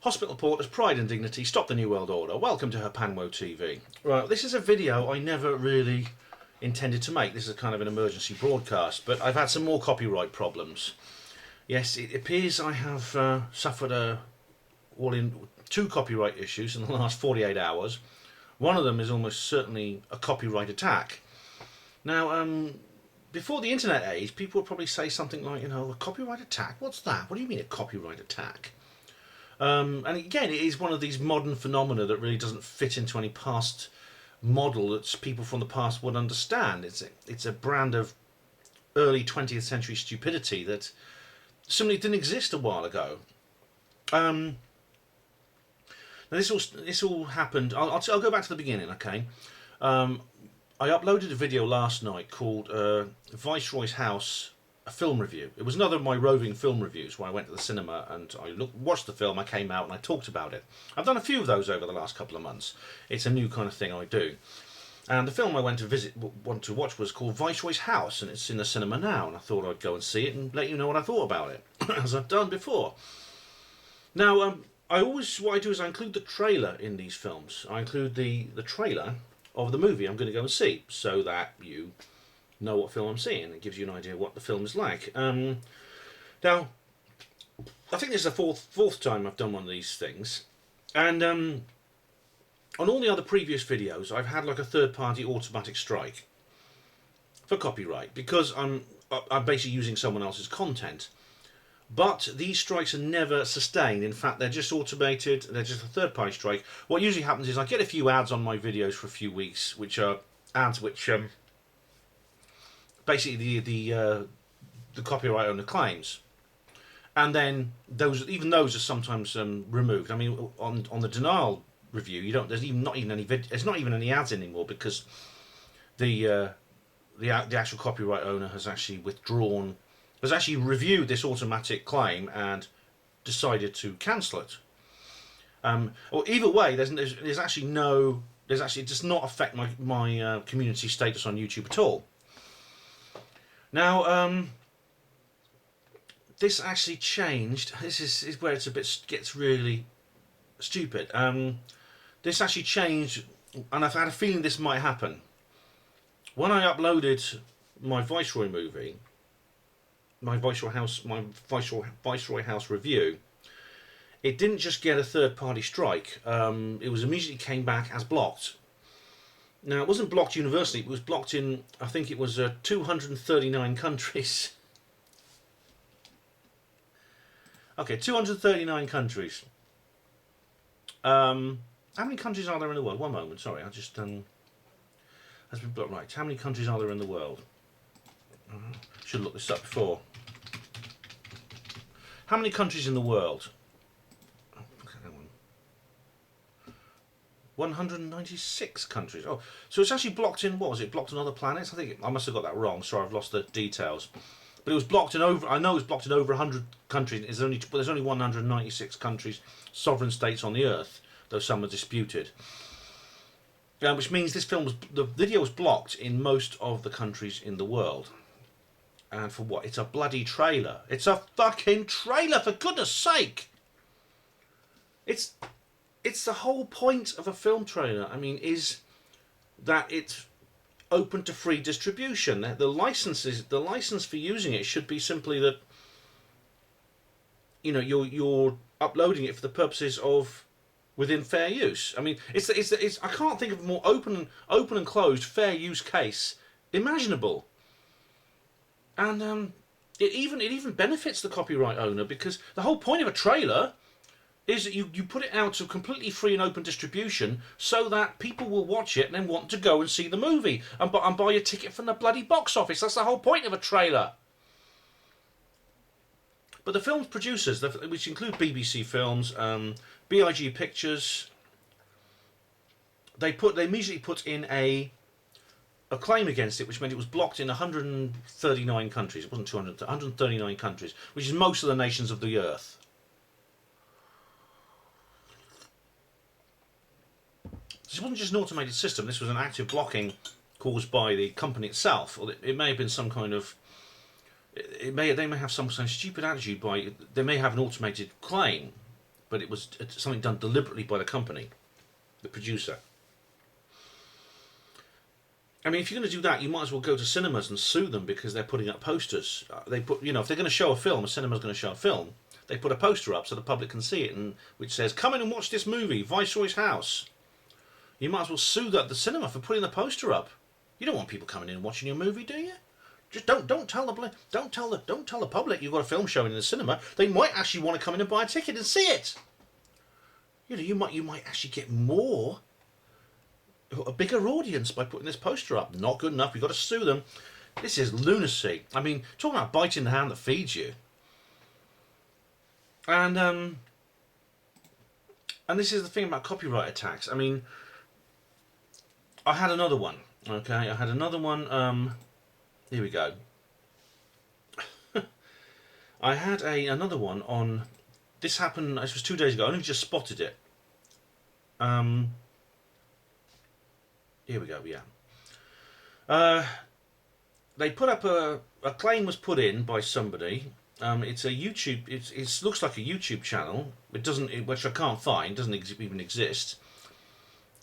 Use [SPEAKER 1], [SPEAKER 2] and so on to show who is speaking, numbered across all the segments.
[SPEAKER 1] Hospital Porters, Pride and Dignity, Stop the New World Order. Welcome to Herpanwo TV. Right, this is a video I never really intended to make. This is kind of an emergency broadcast, but I've had some more copyright problems. Yes, it appears I have suffered two copyright issues in the last 48 hours. One of them is almost certainly a copyright attack. Now, before the internet age, people would probably say something like, you know, a copyright attack? What's that? What do you mean a copyright attack? And again, it is one of these modern phenomena that really doesn't fit into any past model that people from the past would understand. It's a brand of early 20th century stupidity that simply didn't exist a while ago. Now this all happened. I'll go back to the beginning, okay? I uploaded a video last night called Viceroy's House, a film review. It was another of my roving film reviews where I went to the cinema and I watched the film, I came out and I talked about it. I've done a few of those over the last couple of months. It's a new kind of thing I do. And the film I went to watch was called Viceroy's House, and it's in the cinema now, and I thought I'd go and see it and let you know what I thought about it, as I've done before. Now, what I do is I include the trailer in these films. I include the trailer of the movie I'm going to go and see, so that you know what film I'm seeing. It gives you an idea of what the film is like. Now, I think this is the fourth time I've done one of these things, and on all the other previous videos I've had like a third-party automatic strike for copyright because I'm basically using someone else's content. But these strikes are never sustained. In fact, they're just automated. They're just a third-party strike. What usually happens is I get a few ads on my videos for a few weeks, which are ads which basically the copyright owner claims, and then even those are sometimes removed. I mean, on the denial review, there's not even any ads anymore because the actual copyright owner has actually reviewed this automatic claim and decided to cancel it. Or either way, it does not affect my community status on YouTube at all. Now, this actually changed. This is where gets really stupid. This actually changed, and I've had a feeling this might happen. When I uploaded my Viceroy movie, my Viceroy House review, it didn't just get a third-party strike. It was immediately came back as blocked. Now, it wasn't blocked universally. It was blocked in, I think it was 239 countries. Okay, 239 countries. How many countries are there in the world? One moment, sorry, I just has been blocked. Right, how many countries are there in the world? Should have looked this up before. How many countries in the world? 196 countries. Oh, so it's actually blocked in, what was it, blocked on other planets? I must have got that wrong. Sorry, I've lost the details. But it was blocked in I know it was blocked in over 100 countries. There's only 196 countries, sovereign states on the Earth, though some are disputed. Which means the video was blocked in most of the countries in the world. And for what? It's a bloody trailer. It's a fucking trailer, for goodness sake! It's the whole point of a film trailer, I mean, is that it's open to free distribution. The license for using it should be simply that, you know, you're uploading it for the purposes of within fair use. I mean, it's I can't think of a more open and closed fair use case imaginable. And it even benefits the copyright owner, because the whole point of a trailer is that you put it out to completely free and open distribution so that people will watch it and then want to go and see the movie and buy a ticket from the bloody box office. That's the whole point of a trailer. But the film's producers, which include BBC Films, BIG Pictures, they immediately put in a claim against it, which meant it was blocked in 139 countries. It wasn't 200, 139 countries, which is most of the nations of the Earth. This wasn't just an automated system. This was an active blocking caused by the company itself, or it may have been some kind of. They may have some kind of stupid attitude they may have an automated claim, but it was something done deliberately by the company, the producer. I mean, if you're going to do that, you might as well go to cinemas and sue them because they're putting up posters. They put, you know, if they're going to show a film, a cinema's going to show a film, they put a poster up so the public can see it, and which says, "Come in and watch this movie, Viceroy's House." You might as well sue the cinema for putting the poster up. You don't want people coming in and watching your movie, do you? Just don't tell the public you've got a film showing in the cinema. They might actually want to come in and buy a ticket and see it. You know, you might actually get a bigger audience by putting this poster up. Not good enough. You've got to sue them. This is lunacy. I mean, talking about biting the hand that feeds you. And this is the thing about copyright attacks. I mean, I had another one. Okay, I had another one. Here we go. I had another one on. This happened. This was 2 days ago. I only just spotted it. Here we go. Yeah. They put up a claim was put in by somebody. It's a YouTube. It looks like a YouTube channel. It doesn't, which I can't find. Doesn't even exist.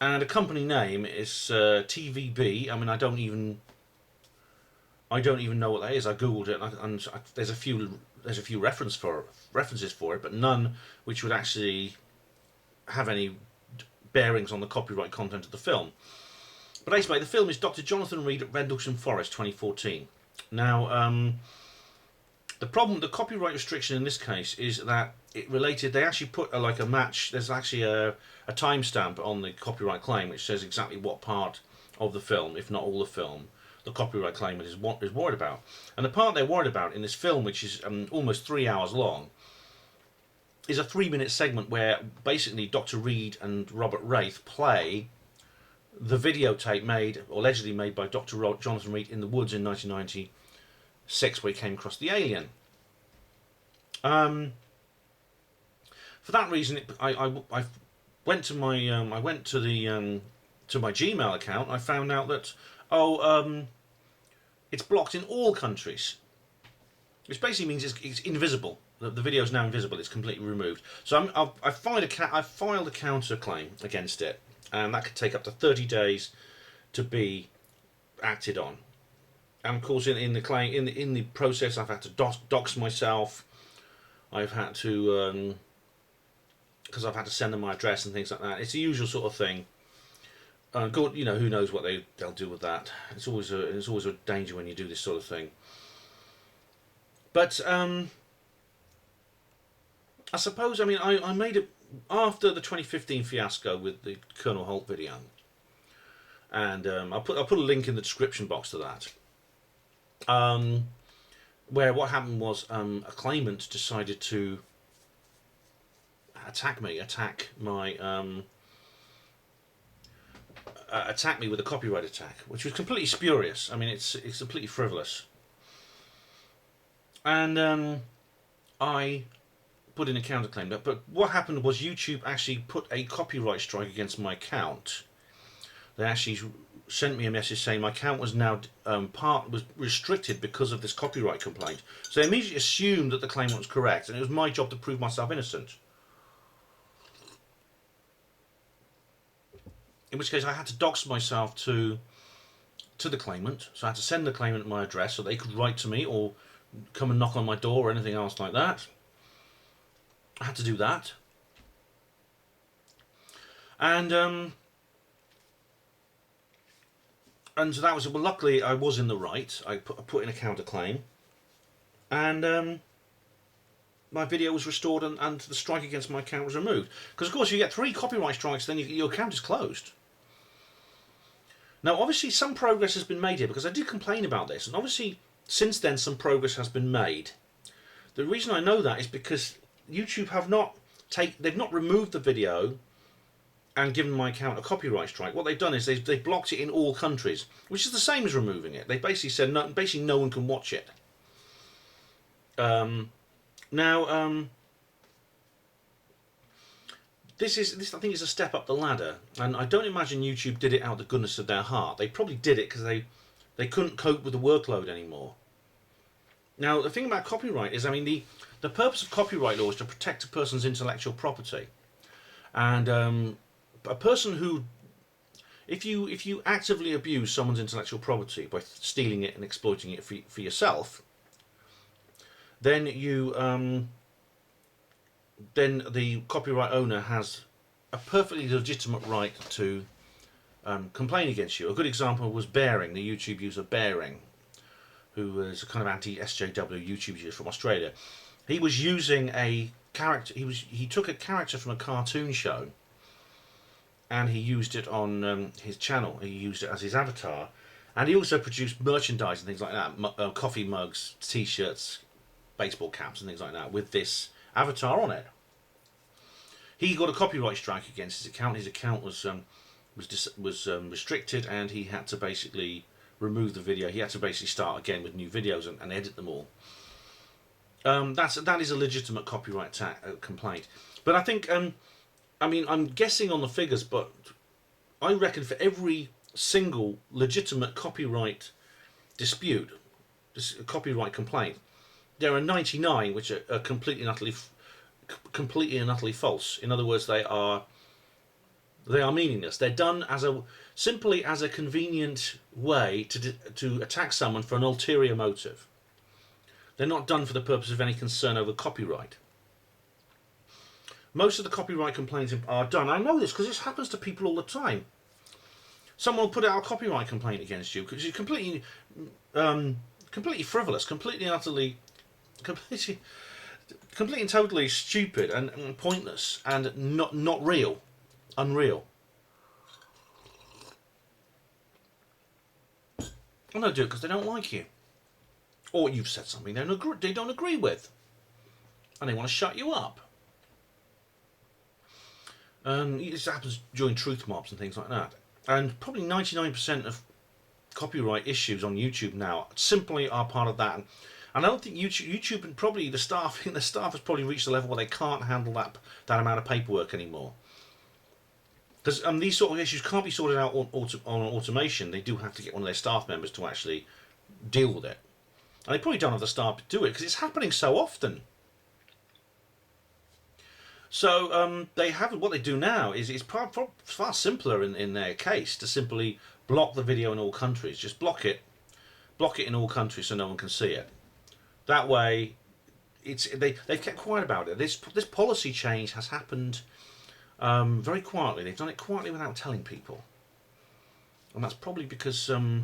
[SPEAKER 1] And the company name is TVB. I mean, I don't even know what that is. I googled it, and there's a few references for it, but none which would actually have any bearings on the copyright content of the film. But basically, the film is Dr. Jonathan Reed at Rendlesham Forest, 2014. Now, the copyright restriction in this case is that it related. They actually put a match. There's actually a timestamp on the copyright claim which says exactly what part of the film, if not all the film, the copyright claimant is worried about. And the part they're worried about in this film, which is almost 3 hours long, is a 3-minute segment where basically Dr. Reed and Robert Wraith play the videotape allegedly made by Dr. Jonathan Reed in the woods in 1996, where he came across the alien. For that reason, I went to my to my Gmail account. I found out that it's blocked in all countries, which basically means it's invisible. The video is now invisible. It's completely removed. So I filed a counterclaim against it, and that could take up to 30 days to be acted on. And of course, in the process, I've had to dox myself. I've had to because I've had to send them my address and things like that. It's the usual sort of thing. God, you know, who knows what they'll do with that. It's always a danger when you do this sort of thing. But I suppose, I mean, I made it after the 2015 fiasco with the Colonel Holt video, and I'll put a link in the description box to that. Where what happened was a claimant decided to attack me with a copyright attack, which was completely spurious. I mean, it's completely frivolous. And I put in a counterclaim. But what happened was YouTube actually put a copyright strike against my account. They actually sent me a message saying my account was now was restricted because of this copyright complaint. So they immediately assumed that the claimant was correct, and it was my job to prove myself innocent. In which case I had to dox myself to the claimant. So I had to send the claimant my address so they could write to me or come and knock on my door or anything else like that. I had to do that. And so that was, well, luckily I was in the right. I put in a counterclaim, and my video was restored, and the strike against my account was removed. Because of course you get 3 copyright strikes, then your account is closed. Now obviously some progress has been made here, because I did complain about this, and obviously since then some progress has been made. The reason I know that is because YouTube they've not removed the video and given my account a copyright strike. What they've done is they've blocked it in all countries, which is the same as removing it. They basically said no one can watch it. This I think is a step up the ladder, and I don't imagine YouTube did it out of the goodness of their heart. They probably did it because they couldn't cope with the workload anymore. Now, the thing about copyright is, I mean, the purpose of copyright law is to protect a person's intellectual property. And a person who, if you actively abuse someone's intellectual property by stealing it and exploiting it for yourself, then then the copyright owner has a perfectly legitimate right to complain against you. A good example was Bearing, the YouTube user Bearing, who was a kind of anti-SJW YouTube user from Australia. He was using a character. He took a character from a cartoon show, and he used it on his channel. He used it as his avatar, and he also produced merchandise and things like that, coffee mugs, T-shirts, baseball caps, and things like that with this avatar on it. He got a copyright strike against his account. His account was restricted, and he had to basically remove the video. He had to basically start again with new videos and edit them all. That is a legitimate copyright complaint. But I think, I mean, I'm guessing on the figures, but I reckon for every single legitimate copyright dispute, copyright complaint, there are 99 which are completely and utterly false. In other words, they are meaningless. They're done simply as a convenient way to attack someone for an ulterior motive. They're not done for the purpose of any concern over copyright. Most of the copyright complaints are done. I know this because this happens to people all the time. Someone will put out a copyright complaint against you because you're completely frivolous, completely and totally stupid and pointless and not real, unreal. And they'll do it because they don't like you, or you've said something they don't agree with, and they want to shut you up. This happens during truth mobs and things like that. And probably 99% of copyright issues on YouTube now simply are part of that. And I don't think YouTube and probably the staff, has probably reached a level where they can't handle that amount of paperwork anymore. Because these sort of issues can't be sorted out on automation. They do have to get one of their staff members to actually deal with it. And they probably don't have the staff to do it because it's happening so often. So what they do now is far simpler in their case to simply block the video in all countries. Just block it in all countries so no one can see it. That way, they've kept quiet about it. This policy change has happened very quietly. They've done it quietly without telling people, and that's probably because like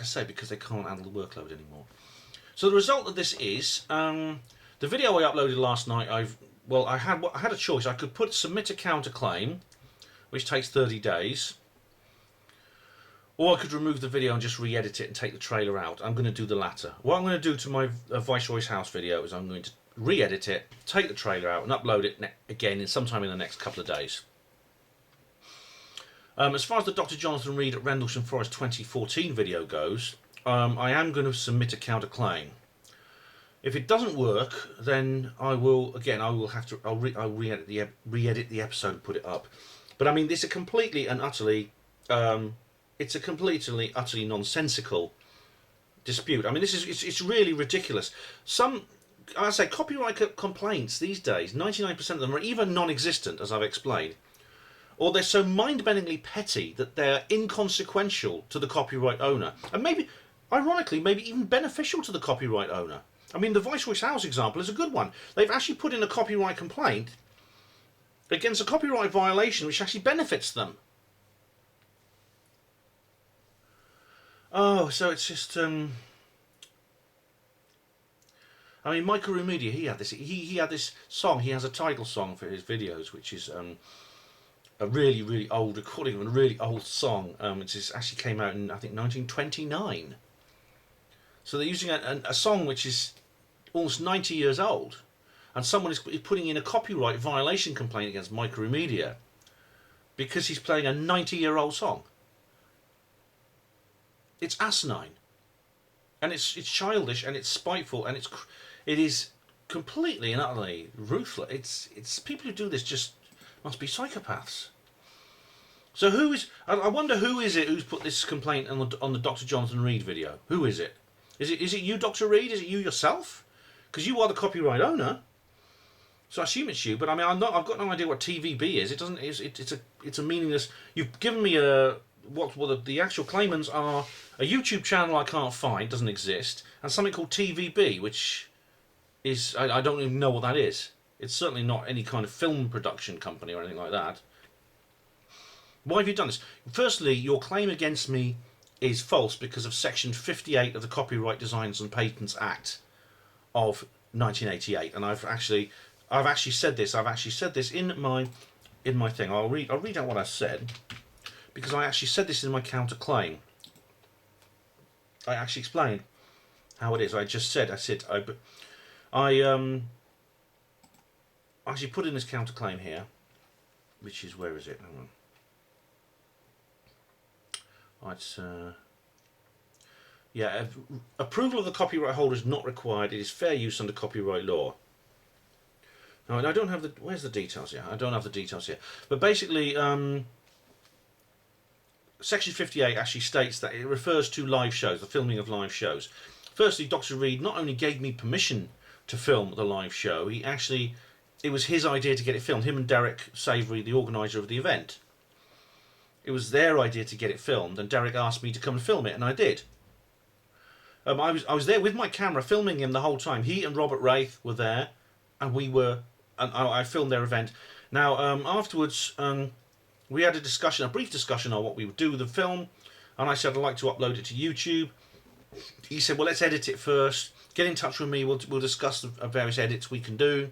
[SPEAKER 1] I say, because they can't handle the workload anymore. So the result of this is the video I uploaded last night. I had a choice. I could submit a counterclaim, which takes 30 days, or I could remove the video and just re-edit it and take the trailer out. I'm going to do the latter. What I'm going to do to my Viceroy's House video is I'm going to re-edit it, take the trailer out, and upload it again sometime in the next couple of days. As far as the Dr. Jonathan Reed at Rendlesham Forest 2014 video goes, I am going to submit a counterclaim. If it doesn't work, then I'll re-edit the episode and put it up. But I mean, this is completely and utterly, it's a completely utterly nonsensical dispute. I mean, it's really ridiculous. I say copyright complaints these days, 99% of them are either non-existent, as I've explained, or they're so mind-bendingly petty that they're inconsequential to the copyright owner, and maybe, ironically, maybe even beneficial to the copyright owner. I mean, the Viceroy's House example is a good one. They've actually put in a copyright complaint against a copyright violation which actually benefits them. Oh, so it's just... I mean, Michael Remedia, he had this song. He has a title song for his videos, which is a really, really old recording of a really old song, which actually came out in, I think, 1929. So they're using a song which is almost 90 years old, and someone is putting in a copyright violation complaint against Michael Remedia because he's playing a 90-year-old song. It's asinine, and it's childish, and it's spiteful, and it is completely and utterly ruthless. It's people who do this just must be psychopaths. So who is? I wonder who is it who's put this complaint on the Dr. Jonathan Reed video? Who is it? Is it you, Dr. Reed? Is it you yourself? Because you are the copyright owner. So I assume it's you. But I mean, I've got no idea what TVB is. It doesn't. It's a meaningless. You've given me a what the actual claimants are a YouTube channel I can't find, doesn't exist, and something called TVB, which is I don't even know what that is. It's certainly not any kind of film production company or anything like that. Why have you done this? Firstly, your claim against me is false because of Section 58 of the Copyright Designs and Patents Act of 1988, and I've actually said this. I've actually said this in my thing. I'll read out what I said, because I actually said this in my counterclaim. I actually explained how it is. I actually put in this counterclaim here, which is, where is it? Hang on. It's yeah. Approval of the copyright holder is not required. It is fair use under copyright law. Now, I don't have the. Where's the details here? I don't have the details here. But basically, Section 58 actually states that it refers to live shows, the filming of live shows. Firstly, Dr. Reed not only gave me permission to film the live show, it was his idea to get it filmed. Him and Derek Savory, the organiser of the event. It was their idea to get it filmed, and Derek asked me to come and film it, and I did. I was there with my camera filming him the whole time. He and Robert Wraith were there, and I filmed their event. Now, afterwards, we had a brief discussion on what we would do with the film, and I said I'd like to upload it to YouTube. He said, well, let's edit it first. Get in touch with me. We'll discuss the various edits we can do.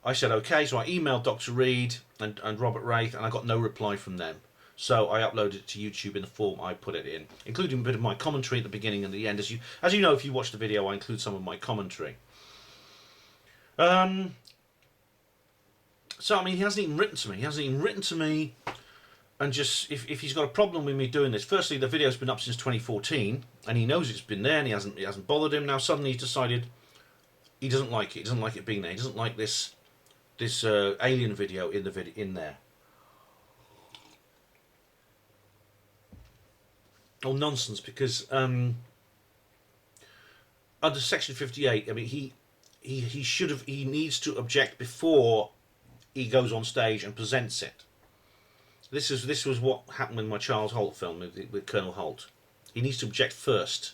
[SPEAKER 1] I said okay, so I emailed Dr. Reed and Robert Wraith, and I got no reply from them. So I uploaded it to YouTube in the form I put it in, including a bit of my commentary at the beginning and the end. As you know, if you watch the video, I include some of my commentary. So I mean, he hasn't even written to me. And just if he's got a problem with me doing this, firstly, the video's been up since 2014, and he knows it's been there, and it hasn't bothered him. Now suddenly he's decided he doesn't like it. He doesn't like it being there. He doesn't like this alien video in there. Oh, nonsense! Because under Section 58, I mean, he needs to object before he goes on stage and presents it. This was what happened with my Charles Holt film with Colonel Holt. He needs to object first,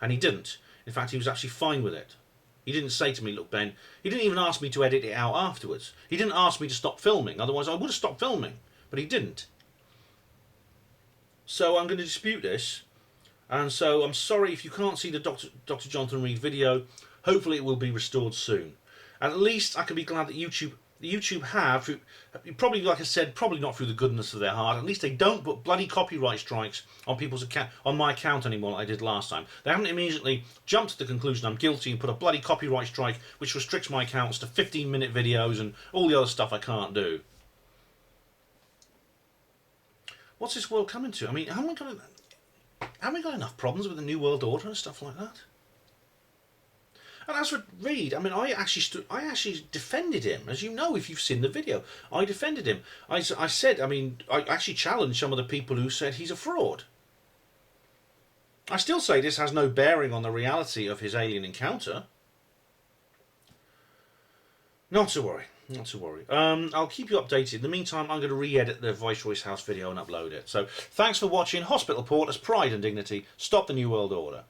[SPEAKER 1] and he didn't. In fact, he was actually fine with it. He didn't say to me, "Look, Ben." He didn't even ask me to edit it out afterwards. He didn't ask me to stop filming. Otherwise, I would have stopped filming, but he didn't. So I'm going to dispute this, and so I'm sorry if you can't see the Dr. Jonathan Reed video. Hopefully, it will be restored soon. At least I can be glad that YouTube have, probably, like I said, probably not through the goodness of their heart. At least they don't put bloody copyright strikes on people's account, on my account anymore, like I did last time. They haven't immediately jumped to the conclusion I'm guilty and put a bloody copyright strike which restricts my accounts to 15-minute videos and all the other stuff I can't do. What's this world coming to? I mean, haven't we got enough problems with the New World Order and stuff like that? And as for Reed, I mean, I actually defended him, as you know if you've seen the video. I defended him. I said, I mean, I actually challenged some of the people who said he's a fraud. I still say this has no bearing on the reality of his alien encounter. Not to worry. Not to worry. I'll keep you updated. In the meantime, I'm going to re-edit the Viceroy's House video and upload it. So, thanks for watching. Hospital Porters, Pride and Dignity. Stop the New World Order.